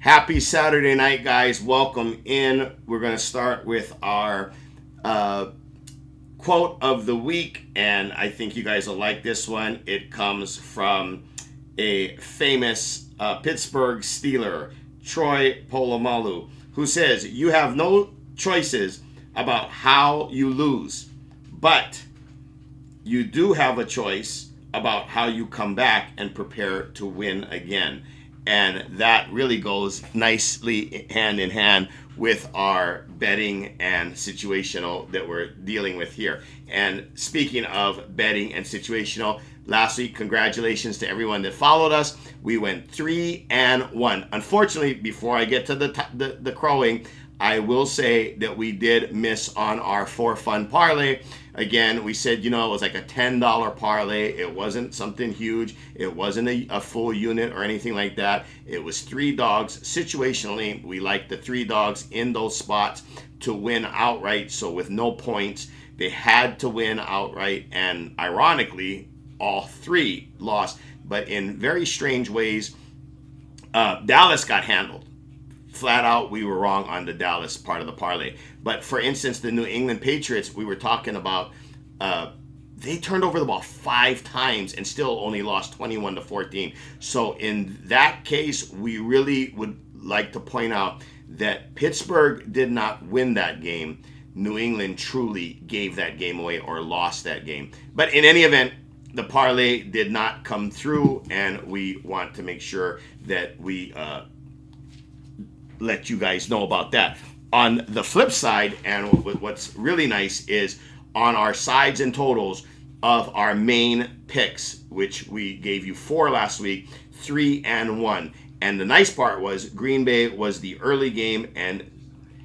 Happy Saturday night, guys. Welcome in. We're going to start with our uh, quote of the week, and I think you guys will like this one. It comes from a famous Pittsburgh Steeler, Troy Polamalu, who says, "You have no choices about how you lose, but you do have a choice about how you come back and prepare to win again." And that really goes nicely hand in hand with our betting and situational that we're dealing with here. And speaking of betting and situational, last week, congratulations to everyone that followed us. We went 3-1. Unfortunately, before I get to the crowing, I will say that we did miss on our for fun parlay. Again, we said, it was like a $10 parlay. It wasn't something huge. It wasn't a full unit or anything like that. It was three dogs. Situationally, we liked the three dogs in those spots to win outright. So with no points, they had to win outright. And ironically, all three lost. But in very strange ways, Dallas got handled. Flat out, we were wrong on the Dallas part of the parlay. But for instance, the New England Patriots, we were talking about, they turned over the ball 5 times and still only lost 21-14. So in that case, we really would like to point out that Pittsburgh did not win that game. New England truly gave that game away or lost that game. But in any event, the parlay did not come through, and we want to make sure that we let you guys know about that. On the flip side, and what's really nice is on our sides and totals of our main picks, which we gave you 4 last week, 3-1. And the nice part was Green Bay was the early game and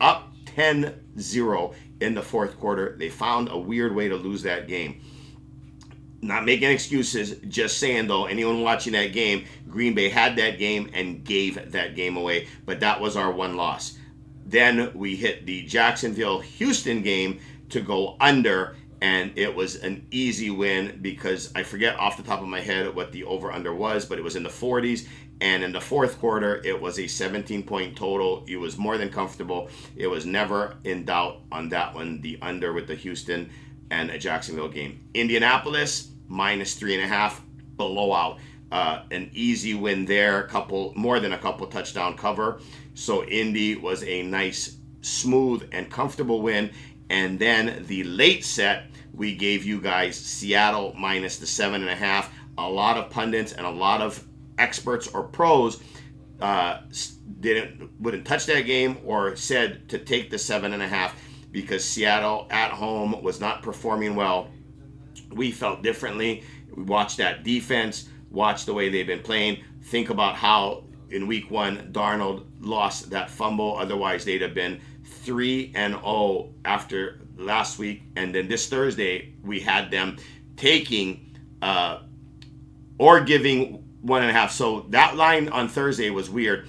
up 10-0 in the fourth quarter. They found a weird way to lose that game. Not making excuses, just saying though, anyone watching that game, Green Bay had that game and gave that game away, but that was our one loss. Then we hit the Jacksonville-Houston game to go under, and it was an easy win because I forget off the top of my head what the over-under was, but it was in the 40s, and in the fourth quarter, it was a 17-point total. It was more than comfortable. It was never in doubt on that one, the under with the Houston and a Jacksonville game. Indianapolis, -3.5, blowout. An easy win there, more than a couple touchdown cover. So Indy was a nice, smooth, and comfortable win. And then the late set, we gave you guys Seattle -7.5. A lot of pundits and a lot of experts or pros wouldn't touch that game or said to take the 7.5 because Seattle at home was not performing well. We felt differently. We watched that defense, watched the way they've been playing. Think about how in week 1 Darnold lost that fumble. Otherwise, they'd have been 3-0 after last week. And then this Thursday, we had them taking or giving 1.5. So that line on Thursday was weird.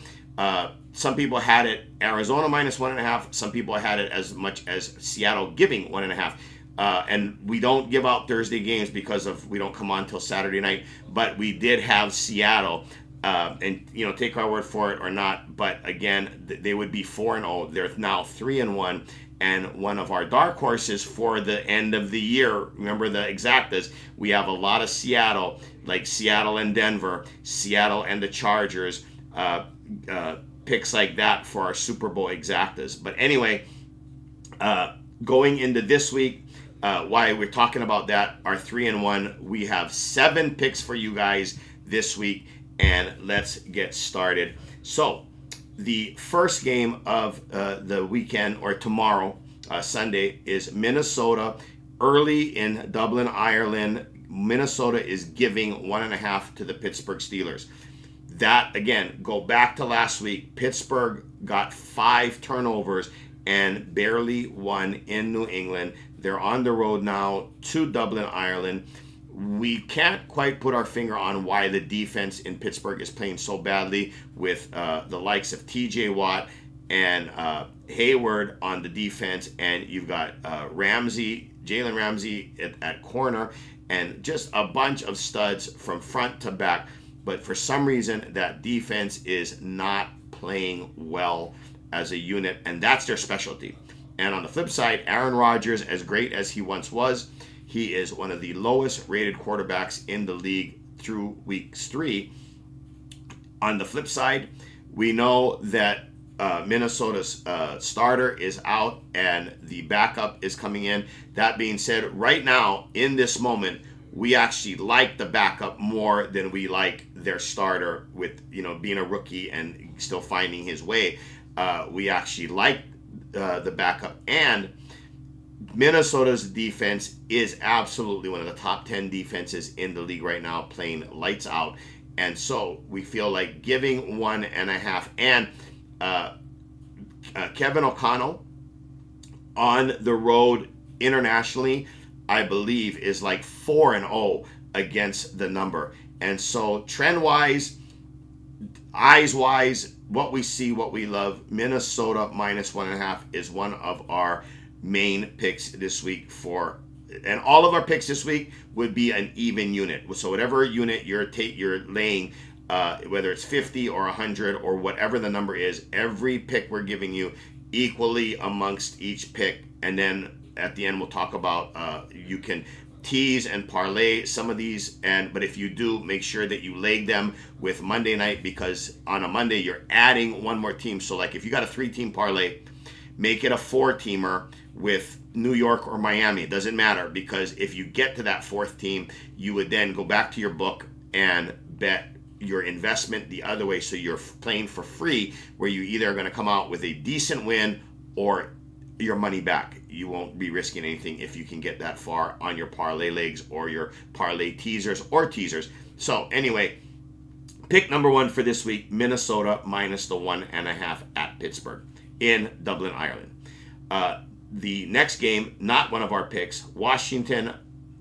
Some people had it Arizona -1.5. Some people had it as much as Seattle giving 1.5. And we don't give out Thursday games because we don't come on till Saturday night. But we did have Seattle, and take our word for it or not. But again, they would be 4-0. They're now 3-1. And one of our dark horses for the end of the year, remember the exactas, we have a lot of Seattle, like Seattle and Denver, Seattle and the Chargers, picks like that for our Super Bowl exactas. But anyway, going into this week, why we're talking about that, our 3-1, we have 7 picks for you guys this week, and let's get started. So the first game of the weekend, or tomorrow, Sunday, is Minnesota. Early in Dublin, Ireland, Minnesota is giving 1.5 to the Pittsburgh Steelers. That, again, go back to last week. Pittsburgh got 5 turnovers and barely won in New England. They're on the road now to Dublin, Ireland. We can't quite put our finger on why the defense in Pittsburgh is playing so badly with the likes of TJ Watt and Hayward on the defense. And you've got Jalen Ramsey at corner, and just a bunch of studs from front to back. But for some reason, that defense is not playing well as a unit, and that's their specialty. And on the flip side, Aaron Rodgers, as great as he once was, he is one of the lowest rated quarterbacks in the league through week 3. On the flip side, we know that Minnesota's starter is out and the backup is coming in. That being said, right now, in this moment, we actually like the backup more than we like their starter, with being a rookie and still finding his way. We actually like the backup, and Minnesota's defense is absolutely one of the top 10 defenses in the league right now, playing lights out. And so we feel like giving 1.5, and Kevin O'Connell on the road internationally, I believe, is like 4-0 against the number. And so trend wise, eyes wise, what we see, what we love, Minnesota minus 1.5 is one of our main picks this week and all of our picks this week would be an even unit. So whatever unit you're laying, whether it's 50 or 100 or whatever the number is, every pick we're giving you equally amongst each pick. And then at the end, we'll talk about you can tease and parlay some of these, but if you do, make sure that you leg them with Monday night, because on a Monday you're adding one more team. So like if you got a 3-team parlay, make it a 4-teamer with New York or Miami. It doesn't matter, because if you get to that 4th team, you would then go back to your book and bet your investment the other way. So you're playing for free, where you either are going to come out with a decent win or your money back. You won't be risking anything if you can get that far on your parlay legs or your parlay teasers or teasers. So anyway, pick number 1 for this week, Minnesota minus the 1.5 at Pittsburgh in Dublin, Ireland. The next game, not one of our picks, Washington,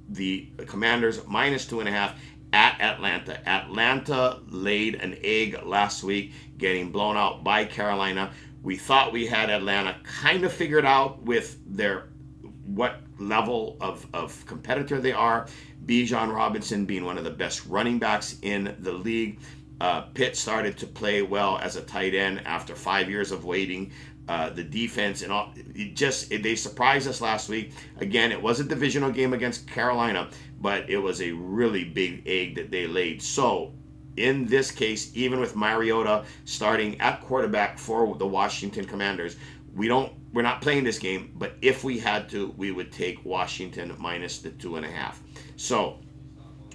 the Commanders minus 2.5 at Atlanta. Atlanta laid an egg last week, getting blown out by Carolina. We thought we had Atlanta kind of figured out with what level of competitor they are. Bijan Robinson being one of the best running backs in the league. Pitt started to play well as a tight end after 5 years of waiting. The defense and all, they surprised us last week. Again, it was a divisional game against Carolina, but it was a really big egg that they laid. So in this case, even with Mariota starting at quarterback for the Washington Commanders, we're not playing this game, but if we had to, we would take Washington minus the 2.5. So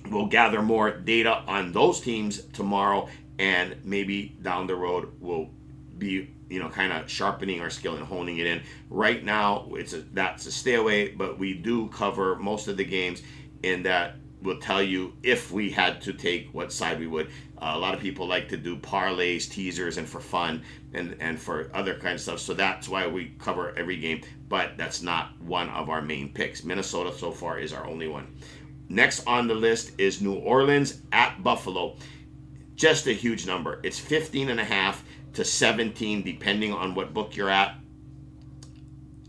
we'll gather more data on those teams tomorrow, and maybe down the road we'll be kind of sharpening our skill and honing it in. Right now, that's a stay away, but we do cover most of the games in that we'll tell you if we had to take what side we would. A lot of people like to do parlays, teasers, and for fun and for other kinds of stuff. So that's why we cover every game, but that's not one of our main picks. Minnesota so far is our only one. Next on the list is New Orleans at Buffalo. Just a huge number. It's 15.5 to 17, depending on what book you're at.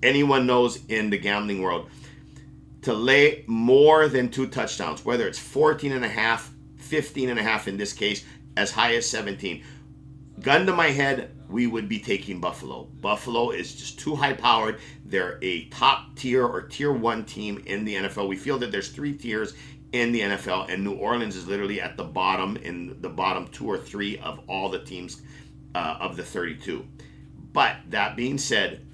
Anyone knows in the gambling world, to lay more than 2 touchdowns, whether it's 14.5, 15.5 in this case, as high as 17. Gun to my head, we would be taking Buffalo. Buffalo is just too high powered. They're a top tier or tier 1 team in the NFL. We feel that there's 3 tiers in the NFL, and New Orleans is literally at the bottom, in the bottom 2 or 3 of all the teams of the 32. But that being said,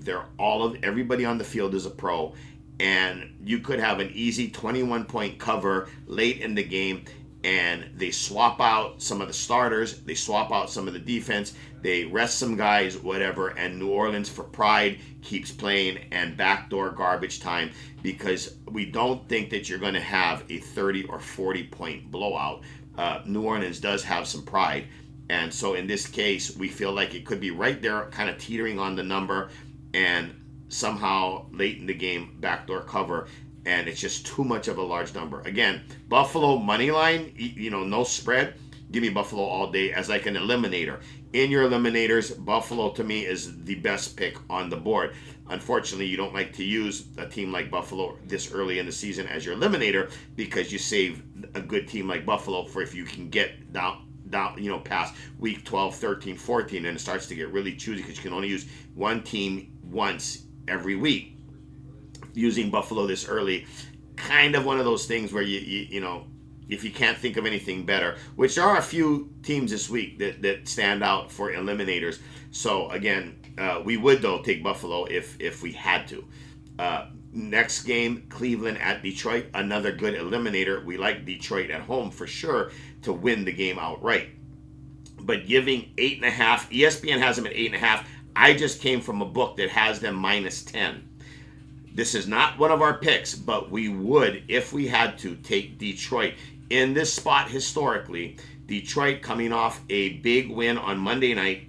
everybody on the field is a pro, and you could have an easy 21-point cover late in the game, and they swap out some of the starters, they swap out some of the defense, they rest some guys, whatever, and New Orleans, for pride, keeps playing and backdoor garbage time, because we don't think that you're going to have a 30 or 40-point blowout. New Orleans does have some pride. And so in this case, we feel like it could be right there, kind of teetering on the number, and somehow late in the game, backdoor cover, and it's just too much of a large number. Again, Buffalo money line, no spread. Give me Buffalo all day as like an eliminator. In your eliminators, Buffalo to me is the best pick on the board. Unfortunately, you don't like to use a team like Buffalo this early in the season as your eliminator, because you save a good team like Buffalo for if you can get down, past week 12, 13, 14, and it starts to get really choosy because you can only use one team once every week. Using Buffalo this early, kind of one of those things where if you can't think of anything better, which there are a few teams this week that stand out for eliminators. So again, we would though take Buffalo if we had to. Next game, Cleveland at Detroit, another good eliminator. We like Detroit at home for sure to win the game outright. But giving 8.5, ESPN has them at 8.5. I just came from a book that has them -10. This is not one of our picks, but we would, if we had to, take Detroit in this spot historically. Detroit coming off a big win on Monday night,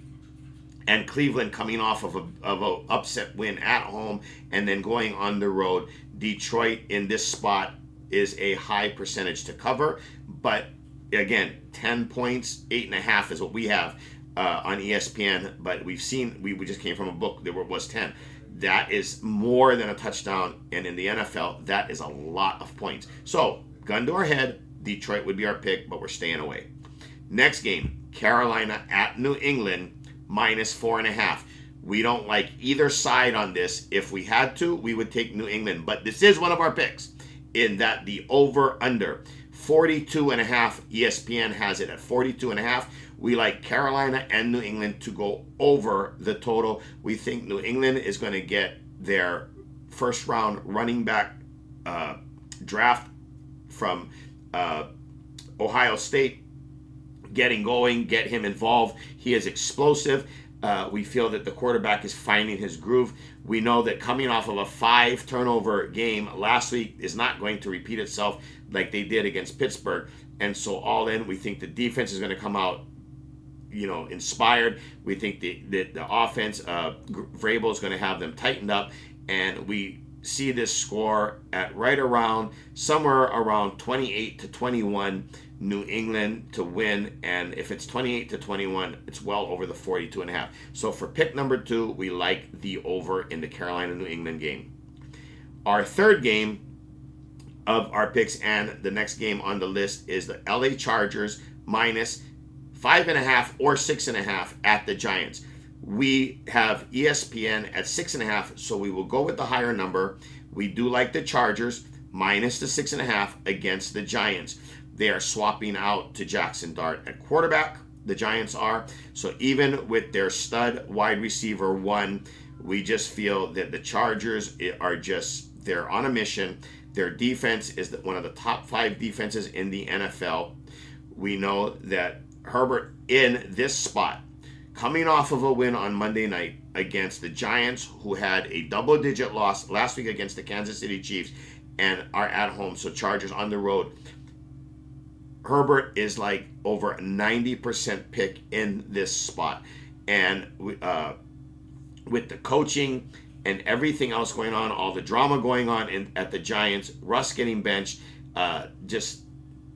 and Cleveland coming off of a upset win at home and then going on the road. Detroit in this spot is a high percentage to cover, but again, 10 points, 8.5 is what we have on ESPN. But we just came from a book that was 10. That is more than a touchdown, and in the NFL, that is a lot of points. So, gun to our head, Detroit would be our pick, but we're staying away. Next game, Carolina at New England, -4.5. We don't like either side on this. If we had to, we would take New England, but this is one of our picks in that the over-under, 42.5. ESPN has it at 42.5. We like Carolina and New England to go over the total. We think New England is going to get their first round running back draft from Ohio State getting going, get him involved. He is explosive. We feel that the quarterback is finding his groove. We know that coming off of a 5-turnover game last week is not going to repeat itself like they did against Pittsburgh. And so all in, we think the defense is going to come out inspired. We think that the offense, Vrabel is going to have them tightened up, and we see this score at right around somewhere around 28-21, New England to win. And if it's 28-21, it's well over the 42.5. So for pick number 2, we like the over in the Carolina-New England game. Our third game of our picks, and the next game on the list, is the LA Chargers -5.5 or 6.5 at the Giants. We have ESPN at 6.5, so we will go with the higher number. We do like the Chargers minus the 6.5 against the Giants. They are swapping out to Jackson Dart at quarterback. The Giants are. So even with their stud wide receiver 1, we just feel that the Chargers they're on a mission. Their defense is one of the top 5 defenses in the NFL. We know that Herbert in this spot, coming off of a win on Monday night against the Giants, who had a double-digit loss last week against the Kansas City Chiefs and are at home, so Chargers on the road. Herbert is like over a 90% pick in this spot. And with the coaching and everything else going on, all the drama going on at the Giants, Russ getting benched,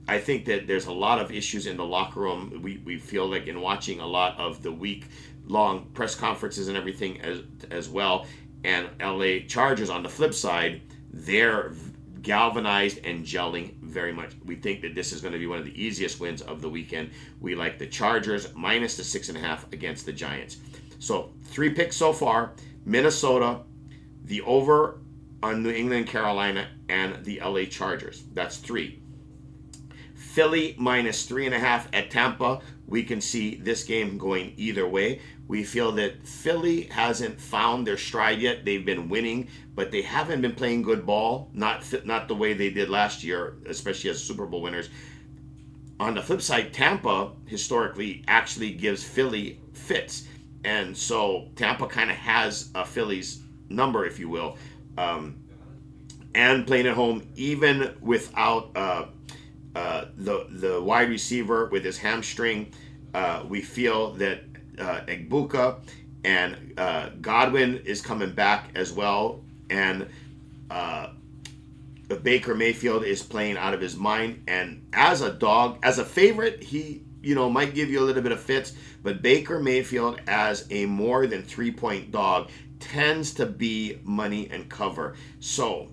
I think that there's a lot of issues in the locker room. We feel like in watching a lot of the week-long press conferences and everything as well. And LA Chargers, on the flip side, they're galvanized and gelling very much. We think that this is going to be one of the easiest wins of the weekend. We like the Chargers minus the 6.5 against the Giants. So 3 picks so far: Minnesota, the over on New England, Carolina, and the LA Chargers. That's 3. Philly minus 3.5 at Tampa. We can see this game going either way. We feel that Philly hasn't found their stride yet. They've been winning, but they haven't been playing good ball. Not the way they did last year, especially as Super Bowl winners. On the flip side, Tampa historically actually gives Philly fits. And so Tampa kind of has a Philly's number, if you will. And playing at home, even without the wide receiver with his hamstring, we feel that Egbuka and Godwin is coming back as well, and Baker Mayfield is playing out of his mind. And as a favorite, he might give you a little bit of fits, but Baker Mayfield as a more than 3-point dog tends to be money and cover. So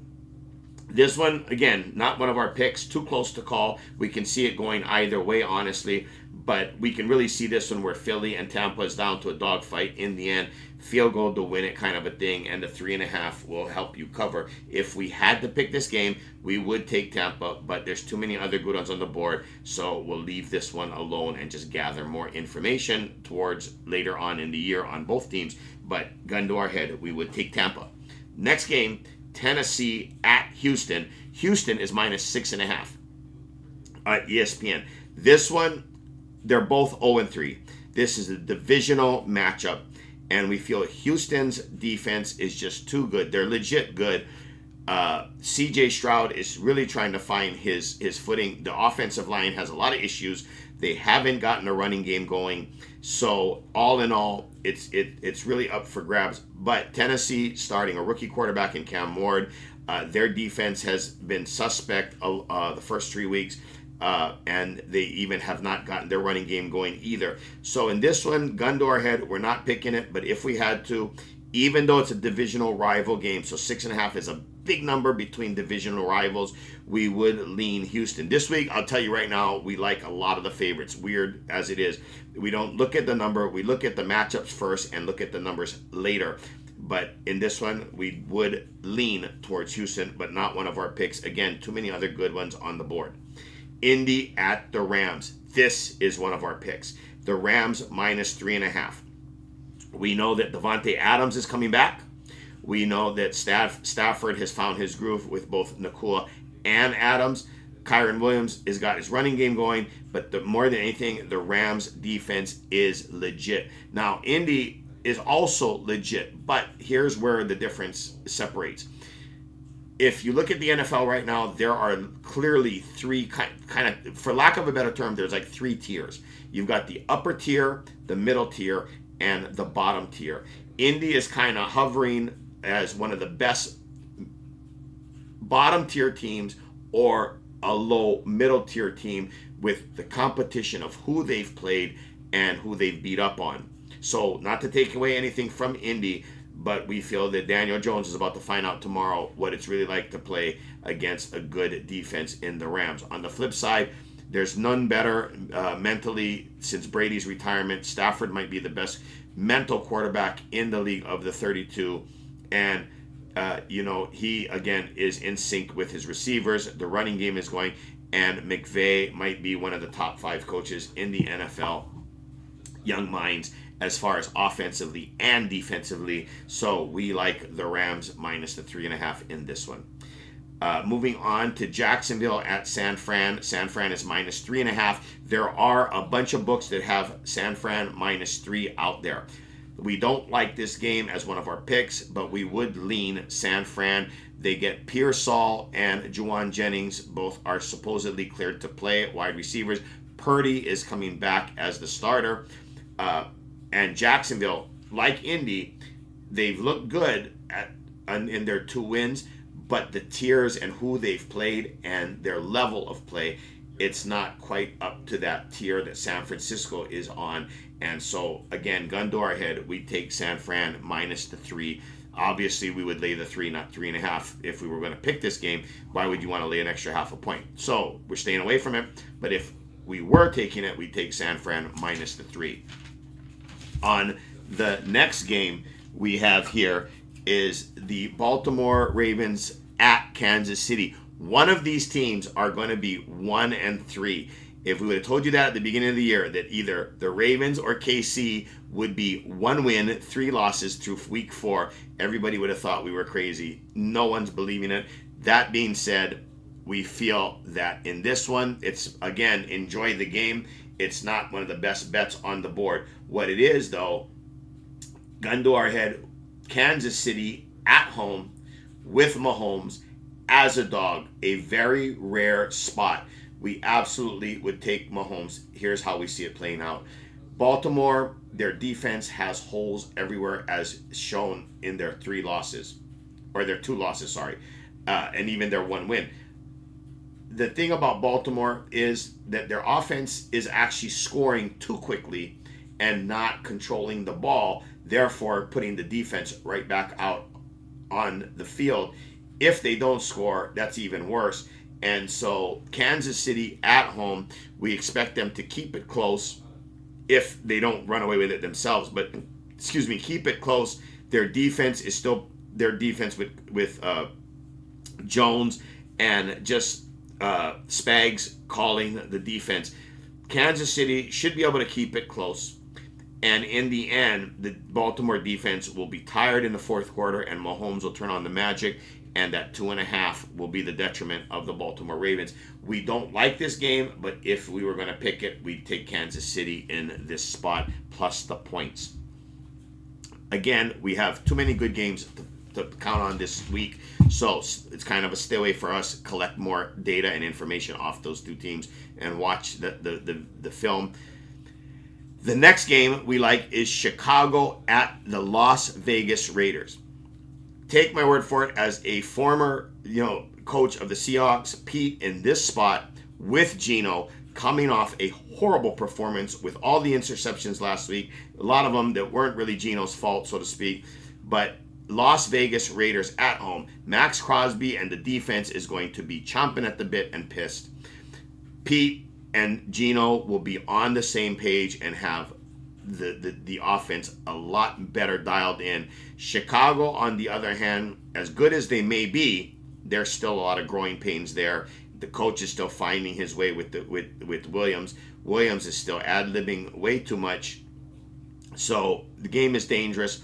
this one, again, not one of our picks, too close to call. We can see it going either way, honestly. But we can really see this one where Philly and Tampa is down to a dogfight in the end. Field goal to win it kind of a thing, and the 3.5 will help you cover. If we had to pick this game, we would take Tampa, but there's too many other good ones on the board, so we'll leave this one alone and just gather more information towards later on in the year on both teams. But gun to our head, we would take Tampa. Next game, Tennessee at Houston. Houston is minus 6.5 at ESPN. This one, they're both 0-3. This is a divisional matchup, and we feel Houston's defense is just too good. They're legit good. CJ Stroud is really trying to find his footing. The offensive line has a lot of issues. They haven't gotten a running game going. So all in all, it's really up for grabs. But Tennessee starting a rookie quarterback in Cam Ward. Their defense has been suspect the first 3 weeks. And they even have not gotten their running game going either. So in this one, gun to our head, we're not picking it. But if we had to, even though it's a divisional rival game, so 6.5 is a big number between divisional rivals, we would lean Houston. This week, I'll tell you right now, we like a lot of the favorites, weird as it is. We don't look at the number, we look at the matchups first and look at the numbers later. But in this one, we would lean towards Houston, but not one of our picks. Again, too many other good ones on the board. Indy at the Rams. This is one of our picks. The Rams minus 3.5. We know that Devontae Adams is coming back. We know that Stafford has found his groove with both Nakua and Adams. Kyron Williams has got his running game going, but more than anything, the Rams defense is legit. Now, Indy is also legit, but here's where the difference separates. If you look at the NFL right now, there are clearly three kind of, for lack of a better term, there's like 3 tiers. You've got the upper tier, the middle tier, and the bottom tier. Indy is kind of hovering as one of the best bottom tier teams or a low middle tier team with the competition of who they've played and who they've beat up on. So not to take away anything from Indy, but we feel that Daniel Jones is about to find out tomorrow what it's really like to play against a good defense in the Rams. On the flip side, there's none better mentally since Brady's retirement. Stafford might be the best mental quarterback in the league of the 32. And, he, again, is in sync with his receivers. The running game is going. And McVay might be one of the top 5 coaches in the NFL. Young minds as far as offensively and defensively. So we like the Rams minus the 3.5 in this one. Moving on to Jacksonville at San Fran. San Fran is minus 3.5. There are a bunch of books that have San Fran minus 3 out there. We don't like this game as one of our picks, but we would lean San Fran. They get Pearsall and Juwan Jennings. Both are supposedly cleared to play wide receivers. Purdy is coming back as the starter. And Jacksonville, like Indy, they've looked good in their 2 wins, but the tiers and who they've played and their level of play, it's not quite up to that tier that San Francisco is on. And so, again, gun to our head, we take San Fran minus the 3. Obviously, we would lay the 3, not 3.5. If we were going to pick this game, why would you want to lay an extra half a point? So we're staying away from it. But if we were taking it, we'd take San Fran minus the 3. On the next game we have here is the Baltimore Ravens at Kansas City. One of these teams are going to be 1-3. If we would have told you that at the beginning of the year, that either the Ravens or KC would be 1 win, 3 losses through week 4, everybody would have thought we were crazy. No one's believing it. That being said, we feel that in this one, it's, again, enjoy the game. It's not one of the best bets on the board. What it is, though, gun to our head, Kansas City at home with Mahomes as a dog, a very rare spot. We absolutely would take Mahomes. Here's how we see it playing out. Baltimore, their defense has holes everywhere, as shown in their 3 losses, or their 2 losses, sorry, and even their 1 win. The thing about Baltimore is that their offense is actually scoring too quickly and not controlling the ball, therefore putting the defense right back out on the field. If they don't score, that's even worse. And so Kansas City at home, we expect them to keep it close if they don't run away with it themselves. But excuse me, keep it close. Their defense is still their defense with Jones and just Spags calling the defense. Kansas City should be able to keep it close. And in the end, the Baltimore defense will be tired in the fourth quarter, and Mahomes will turn on the magic, and that 2.5 will be the detriment of the Baltimore Ravens. We don't like this game, but if we were going to pick it, we'd take Kansas City in this spot plus the points. Again, we have too many good games to count on this week, so it's kind of a stay away for us. Collect more data and information off those two teams and watch the film. The next game we like is Chicago at the Las Vegas Raiders. Take my word for it, as a former coach of the Seahawks, Pete, in this spot with Geno, coming off a horrible performance with all the interceptions last week, a lot of them that weren't really Geno's fault, so to speak, but Las Vegas Raiders at home. Max Crosby and the defense is going to be chomping at the bit and pissed. Pete and Geno will be on the same page and have the offense a lot better dialed in. Chicago, on the other hand, as good as they may be, there's still a lot of growing pains there. The coach is still finding his way with Williams. Williams is still ad-libbing way too much. So the game is dangerous.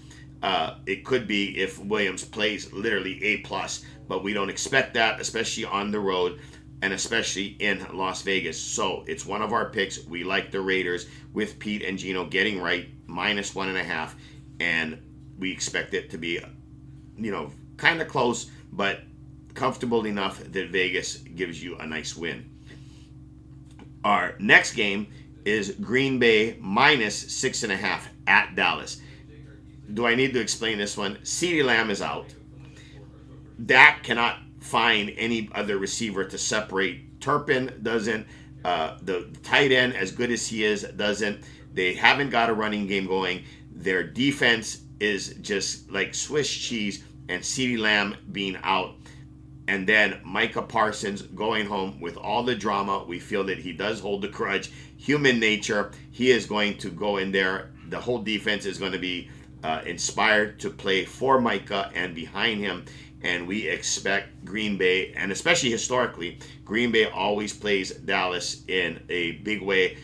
It could be if Williams plays literally A+, but we don't expect that, especially on the road and especially in Las Vegas. So it's one of our picks. We like the Raiders with Pete and Geno getting right, -1.5, and we expect it to be, kind of close, but comfortable enough that Vegas gives you a nice win. Our next game is Green Bay -6.5 at Dallas. Do I need to explain this one? CeeDee Lamb is out. Dak cannot find any other receiver to separate. Turpin doesn't. The tight end, as good as he is, doesn't. They haven't got a running game going. Their defense is just like Swiss cheese, and CeeDee Lamb being out. And then Micah Parsons going home with all the drama. We feel that he does hold the grudge. Human nature. He is going to go in there. The whole defense is going to be inspired to play for Micah and behind him. And we expect Green Bay, and especially historically, Green Bay always plays Dallas in a big way.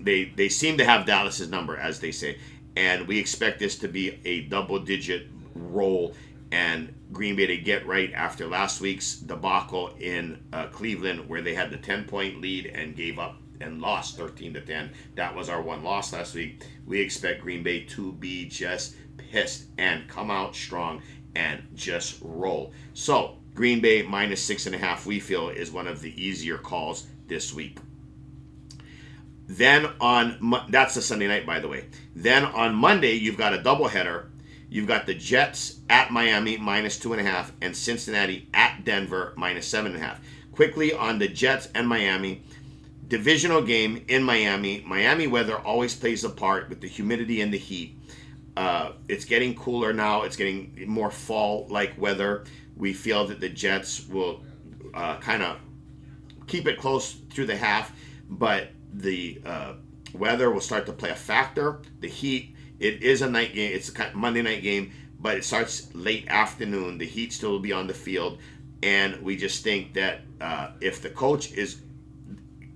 They seem to have Dallas's number, as they say. And we expect this to be a double-digit roll, and Green Bay to get right after last week's debacle in Cleveland, where they had the 10-point lead and gave up and lost 13-10. That was our one loss last week. We expect Green Bay to be just pissed and come out strong and just roll. So Green Bay -6.5, we feel, is one of the easier calls this week. Then that's the Sunday night, by the way. Then on Monday, you've got a doubleheader. You've got the Jets at Miami -2.5 and Cincinnati at Denver -7.5. Quickly on the Jets and Miami, divisional game in Miami. Miami weather always plays a part with the humidity and the heat. It's getting cooler now. It's getting more fall-like weather. We feel that the Jets will kind of keep it close through the half, but the weather will start to play a factor. The heat, it is a night game. It's a Monday night game, but it starts late afternoon. The heat still will be on the field, and we just think that if the coach is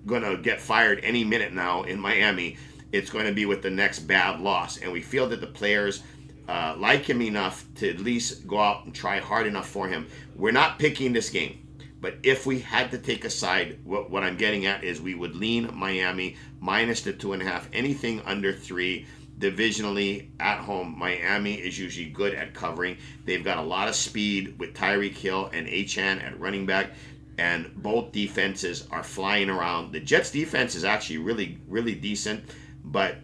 going to get fired any minute now in Miami, it's going to be with the next bad loss. And we feel that the players like him enough to at least go out and try hard enough for him. We're not picking this game, but if we had to take a side, what I'm getting at is we would lean Miami -2.5. Anything under 3 divisionally at home. Miami is usually good at covering. They've got a lot of speed with Tyreek Hill and Achane at running back, and both defenses are flying around. The Jets defense is actually really, really decent, but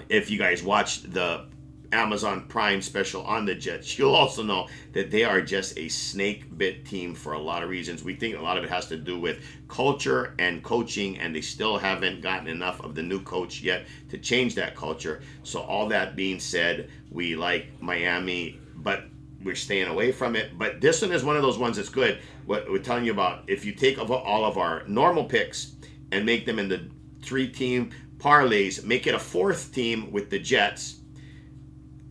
if you guys watch the Amazon Prime special on the Jets, you'll also know that they are just a snake-bit team for a lot of reasons. We think a lot of it has to do with culture and coaching, and they still haven't gotten enough of the new coach yet to change that culture. So all that being said, we like Miami, but we're staying away from it. But this one is one of those ones that's good. What we're telling you about, if you take all of our normal picks and make them into 3-team parlays, make it a 4th team with the Jets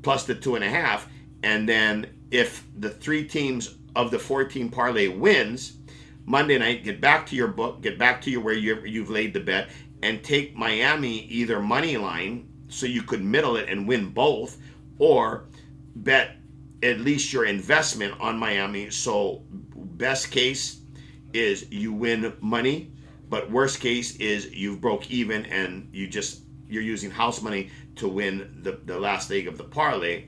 plus the 2.5, and then if the 3 teams of the 4-team parlay wins Monday night, get back to your book, get back to where you've laid the bet, and take Miami either money line, so you could middle it and win both, or bet at least your investment on Miami. So best case is you win money, but worst case is you broke even and you're using house money to win the last leg of the parlay.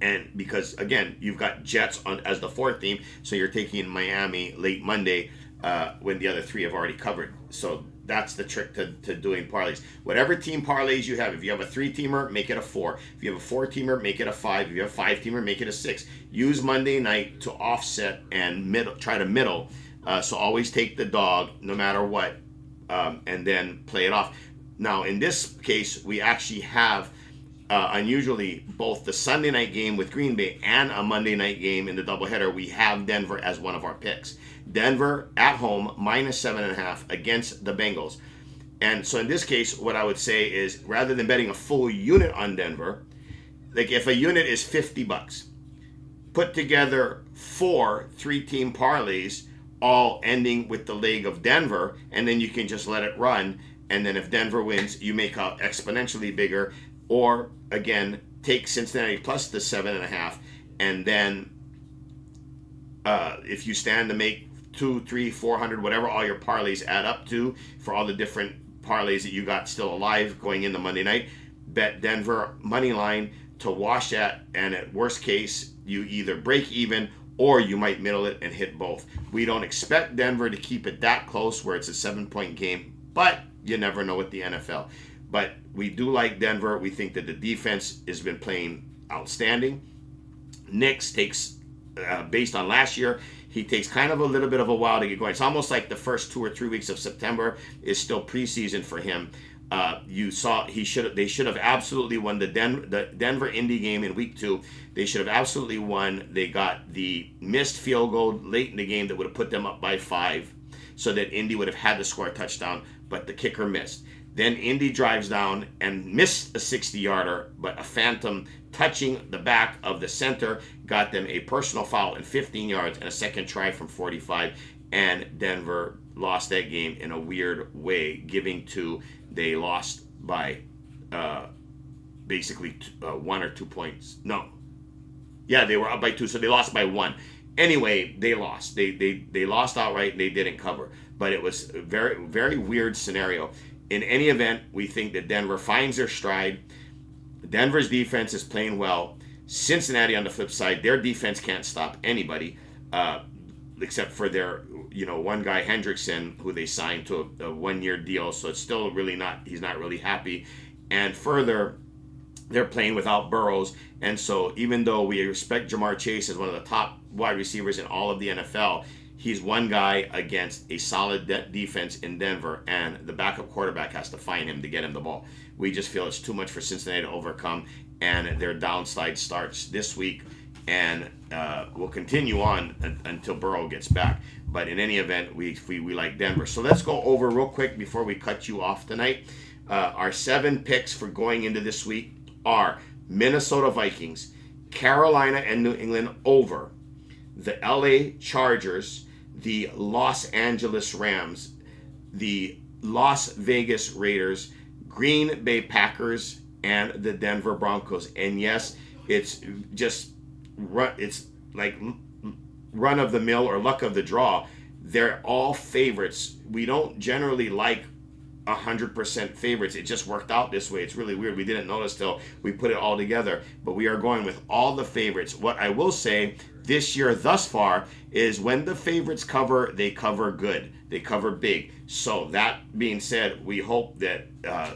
And because again, you've got Jets as the 4th team, so you're taking Miami late Monday when the other 3 have already covered. So that's the trick to doing parlays. Whatever team parlays you have, if you have a 3-teamer, make it a 4. If you have a 4-teamer, make it a 5. If you have a 5-teamer, make it a 6. Use Monday night to offset and try to middle. So always take the dog no matter what, and then play it off. Now in this case, we actually have unusually both the Sunday night game with Green Bay and a Monday night game in the doubleheader. We have Denver as one of our picks. Denver at home minus 7.5 against the Bengals. And so in this case, what I would say is, rather than betting a full unit on Denver, like if a unit is $50, put together 4 3-team parlays, all ending with the leg of Denver, and then you can just let it run. And then if Denver wins, you make out exponentially bigger. Or again, take Cincinnati plus the 7.5, and then if you stand to make 200, 300, 400, whatever all your parlays add up to for all the different parlays that you got still alive going into Monday night, bet Denver money line to wash that, and at worst case, you either break even or you might middle it and hit both. We don't expect Denver to keep it that close where it's a 7-point game, but you never know with the NFL. But we do like Denver. We think that the defense has been playing outstanding. Nix takes, based on last year, he takes kind of a little bit of a while to get going. It's almost like the first 2 or 3 weeks of September is still preseason for him. You saw they should have absolutely won the Denver Indy game in week 2. They should have absolutely won. They got the missed field goal late in the game that would have put them up by 5, so that Indy would have had to score a touchdown, but the kicker missed. Then Indy drives down and missed a 60-yarder, but a phantom touching the back of the center got them a personal foul in 15 yards and a second try from 45, and Denver lost that game in a weird way, they lost by basically 1 or 2 points. No. Yeah, they were up by 2, so they lost by 1. Anyway, they lost. They lost outright, and they didn't cover. But it was a very, very weird scenario. In any event, we think that Denver finds their stride. Denver's defense is playing well. Cincinnati, on the flip side, their defense can't stop anybody, except for their, one guy, Hendrickson, who they signed to a 1-year deal. So it's still really he's not really happy. And further, they're playing without Burrows. And so even though we respect Jamar Chase as one of the top wide receivers in all of the NFL, he's one guy against a solid defense in Denver, and the backup quarterback has to find him to get him the ball. We just feel it's too much for Cincinnati to overcome, and their downslide starts this week, and will continue on until Burrow gets back. But in any event, we like Denver. So let's go over real quick before we cut you off tonight. Our 7 picks for going into this week are Minnesota Vikings, Carolina and New England over, the LA Chargers, the Los Angeles Rams, the Las Vegas Raiders, Green Bay Packers, and the Denver Broncos. And yes, it's like run of the mill or luck of the draw. They're all favorites. We don't generally like 100% favorites. It just worked out this way. It's really weird. We didn't notice till we put it all together, but we are going with all the favorites. What I will say this year thus far is when the favorites cover, they cover good. They cover big. So that being said, we hope that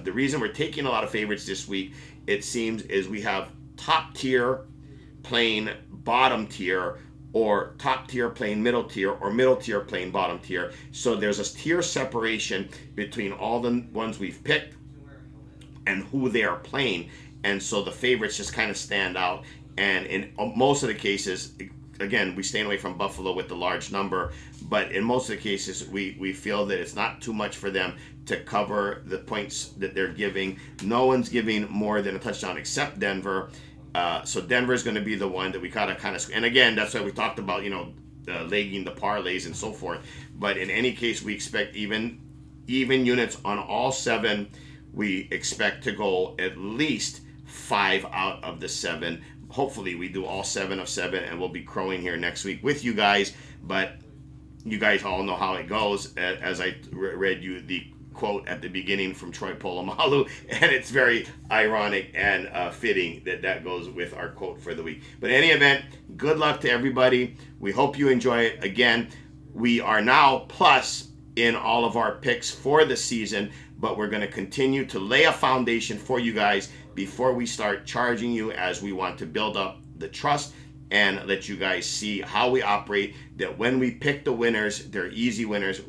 the reason we're taking a lot of favorites this week, it seems, is we have top tier playing bottom tier, or top tier playing middle tier, or middle tier playing bottom tier. So there's a tier separation between all the ones we've picked and who they are playing. And so the favorites just kind of stand out. And in most of the cases, again, we stay away from Buffalo with the large number, but in most of the cases, we feel that it's not too much for them to cover the points that they're giving. No one's giving more than a touchdown except Denver. So Denver is going to be the one that we gotta kind of, and again, that's why we talked about, legging the parlays and so forth. But in any case, we expect even units on all 7. We expect to go at least 5 out of the 7. Hopefully we do all 7 of 7, and we'll be crowing here next week with you guys. But you guys all know how it goes, as I read you the quote at the beginning from Troy Polamalu, and it's very ironic and fitting that goes with our quote for the week. But in any event, good luck to everybody. We hope you enjoy it. Again, we are now plus in all of our picks for the season, but we're going to continue to lay a foundation for you guys before we start charging you, as we want to build up the trust and let you guys see how we operate, that when we pick the winners, they're easy winners.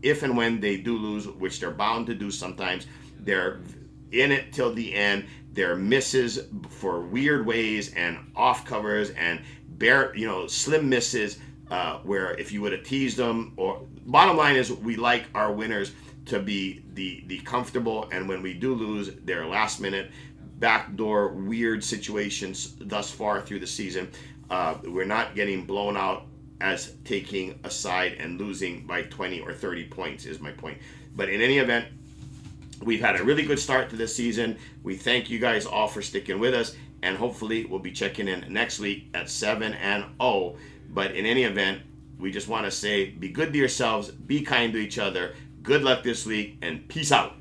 If and when they do lose, which they're bound to do sometimes, they're in it till the end. They're misses for weird ways and off covers and slim misses, where if you would have teased them, or bottom line is we like our winners to be the comfortable, and when we do lose, they're last minute backdoor weird situations thus far through the season. We're not getting blown out as taking a side and losing by 20 or 30 points is my point. But in any event, we've had a really good start to this season. We thank you guys all for sticking with us, and hopefully we'll be checking in next week at 7-0. But in any event, we just want to say, be good to yourselves, be kind to each other. Good luck this week, and peace out.